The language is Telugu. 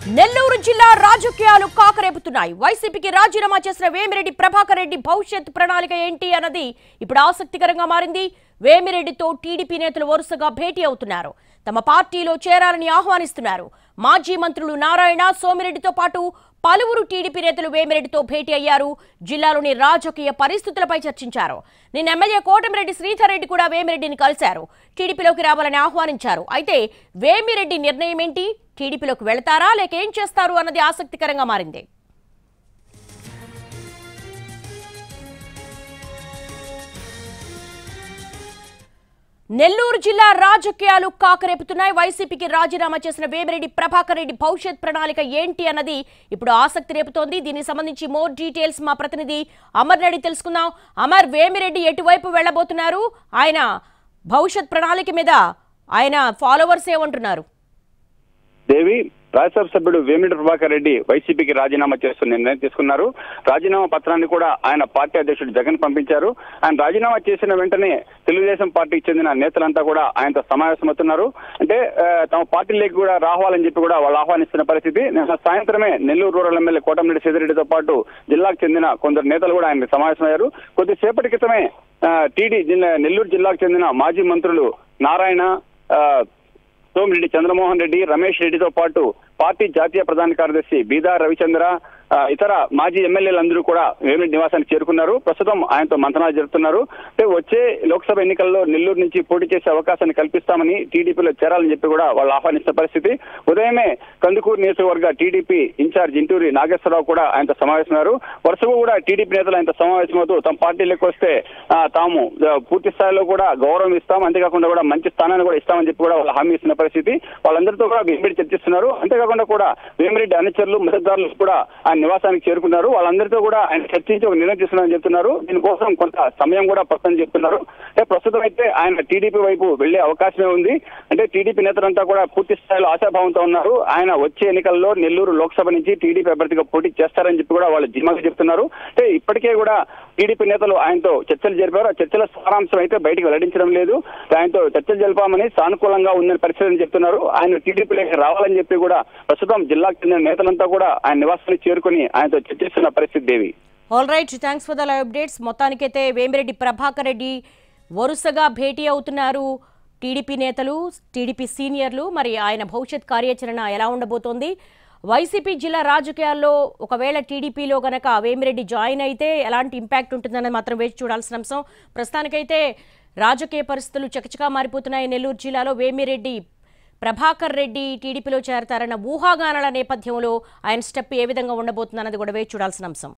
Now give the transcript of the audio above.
నెల్లూరు జిల్లా రాజకీయాలు కాకరేపుతున్నాయి. వైసీపీకి రాజీనామా చేసిన వేమిరెడ్డి ప్రభాకర్ రెడ్డి భవిష్యత్ ప్రణాళిక ఏంటి అన్నది ఇప్పుడు ఆసక్తికరంగా మారింది. వేమిరెడ్డితో టీడీపీ నేతలు వరుసగా భేటీ అవుతున్నారు. తమ పార్టీలో చేరాలని ఆహ్వానిస్తున్నారు. మాజీ మంత్రులు నారాయణ, సోమిరెడ్డితో పాటు పలువురు టీడీపీ నేతలు వేమిరెడ్డితో భేటీ అయ్యారు. జిల్లాలోని రాజకీయ పరిస్థితులపై చర్చించారు. నిన్న ఎమ్మెల్యే కోటమిరెడ్డి శ్రీధర్ రెడ్డి కూడా వేమిరెడ్డిని కలిశారు. టీడీపీలోకి రావాలని ఆహ్వానించారు. అయితే వేమిరెడ్డి నిర్ణయం ఏంటి? టీడీపీలోకి వెళతారా లేక ఏం చేస్తారు అన్నది ఆసక్తికరంగా మారింది. నెల్లూరు జిల్లా రాజకీయాలు కాకరేపుతున్నాయి. వైసీపీకి రాజీనామా చేసిన వేమిరెడ్డి ప్రభాకర్ రెడ్డి భవిష్యత్ ప్రణాళిక ఏంటి అన్నది ఇప్పుడు ఆసక్తి రేపుతోంది. దీనికి సంబంధించి మోర్ డీటెయిల్స్ మా ప్రతినిధి అమర్ రెడ్డి తెలుసుకుందాం. అమర్, వేమిరెడ్డి ఎటువైపు వెళ్లబోతున్నారు? ఆయన భవిష్యత్ ప్రణాళిక మీద ఆయన ఫాలోవర్స్ ఏమంటున్నారు? దేవి, రాజ్యసభ సభ్యుడు వేమిరెడ్డి ప్రభాకర్ రెడ్డి వైసీపీకి రాజీనామా చేస్తూ నిర్ణయం తీసుకున్నారు. రాజీనామా పత్రాన్ని కూడా ఆయన పార్టీ అధ్యక్షుడు జగన్ పంపించారు. ఆయన రాజీనామా చేసిన వెంటనే తెలుగుదేశం పార్టీకి చెందిన నేతలంతా కూడా ఆయనతో సమావేశమవుతున్నారు. అంటే తమ పార్టీలోకి కూడా రావాలని చెప్పి కూడా వాళ్ళు ఆహ్వానిస్తున్న పరిస్థితి. నిన్న సాయంత్రమే నెల్లూరు రూరల్ ఎమ్మెల్యే కోటమిరెడ్డి శ్రీధర్రెడ్డితో పాటు జిల్లాకు చెందిన కొందరు నేతలు కూడా ఆయన సమావేశమయ్యారు. కొద్దిసేపటి క్రితమే నెల్లూరు జిల్లాకు చెందిన మాజీ మంత్రులు నారాయణ, సోమిరెడ్డి, చంద్రమోహన్ రెడ్డి, రమేష్ రెడ్డితో పాటు పార్టీ జాతీయ ప్రధాన కార్యదర్శి బీదా రవిచంద్ర, ఇతర మాజీ ఎమ్మెల్యేలందరూ కూడా వేమిరెడ్డి నివాసానికి చేరుకున్నారు. ప్రస్తుతం ఆయనతో మంతనాలు జరుపుతున్నారు. అంటే వచ్చే లోక్సభ ఎన్నికల్లో నెల్లూరు నుంచి పోటీ చేసే అవకాశాన్ని కల్పిస్తామని, టీడీపీలో చేరాలని చెప్పి కూడా వాళ్ళు ఆహ్వానిస్తున్న పరిస్థితి. ఉదయమే కందుకూరు నియోజకవర్గ టీడీపీ ఇన్ఛార్జ్ ఇంటూరి నాగేశ్వరరావు కూడా ఆయనతో సమావేశమయ్యారు. వరుసగా కూడా టీడీపీ నేతలు ఆయనతో సమావేశమవుతూ తమ పార్టీలోకి వస్తే తాము పూర్తి స్థాయిలో కూడా గౌరవం ఇస్తాం, అంతేకాకుండా కూడా మంచి స్థానాన్ని కూడా ఇస్తామని చెప్పి కూడా వాళ్ళు హామీ ఇస్తున్న పరిస్థితి. వాళ్ళందరితో కూడా వేమిరెడ్డి చర్చిస్తున్నారు. అంతేకాకుండా కూడా వేమిరెడ్డి అనుచరులు, మద్దతుదారులు కూడా ఆయన నివాసానికి చేరుకున్నారు. వాళ్ళందరితో కూడా ఆయన చర్చించి ఒక నిర్ణయం తీసుకున్నారని చెప్తున్నారు. దీనికోసం కొంత సమయం కూడా పడుతుందని చెప్తున్నారు. అంటే ప్రస్తుతం అయితే ఆయన టీడీపీ వైపు వెళ్లే అవకాశమే ఉంది. అంటే టీడీపీ నేతలంతా కూడా పూర్తి స్థాయిలో ఆశాభావంతో ఉన్నారు. ఆయన వచ్చే ఎన్నికల్లో నెల్లూరు లోక్సభ నుంచి టీడీపీ అభ్యర్థిగా పోటీ చేస్తారని చెప్పి కూడా వాళ్ళు ధీమాగా చెప్తున్నారు. అంటే ఇప్పటికే కూడా టీడీపీ నేతలు ఆయనతో చర్చలు జరిపారు. ఆ చర్చల సారాంశం అయితే బయటకు వెల్లడించడం లేదు. ఆయనతో చర్చలు జరిపామని, సానుకూలంగా ఉందని పరిస్థితి చెప్తున్నారు. ఆయన టీడీపీలోకి రావాలని చెప్పి కూడా ప్రస్తుతం జిల్లాకు చెందిన నేతలంతా కూడా ఆయన నివాసానికి చేరుకుని ఆయనతో చర్చిస్తున్న పరిస్థితి. Devi, all right, thanks for the live updates. మొత్తానికైతే వేమిరెడ్డి ప్రభాకర్ రెడ్డి వరుసగా భేటీ అవుతున్నారు టీడీపీ నేతలు, టీడీపీ సీనియర్లు. మరి ఆయన భవిష్యత్ కార్యాచరణ ఎలా ఉండబోతోంది? వైసీపీ జిల్లా రాజకీయాల్లో ఒకవేళ టీడీపీలో గనక వేమిరెడ్డి జాయిన్ అయితే ఎలాంటి ఇంపాక్ట్ ఉంటుందన్నది మాత్రం వేచి చూడాల్సిన అంశం. ప్రస్తుతానికైతే రాజకీయ పరిస్థితులు చకచకా మారిపోతున్నాయి. నెల్లూరు జిల్లాలో వేమిరెడ్డి ప్రభాకర్ రెడ్డి టీడీపీలో చేరతారన్న ఊహాగానాల నేపథ్యంలో ఆయన స్టెప్ ఏ విధంగా ఉండబోతుందన్నది కూడా వేచి చూడాల్సిన అంశం.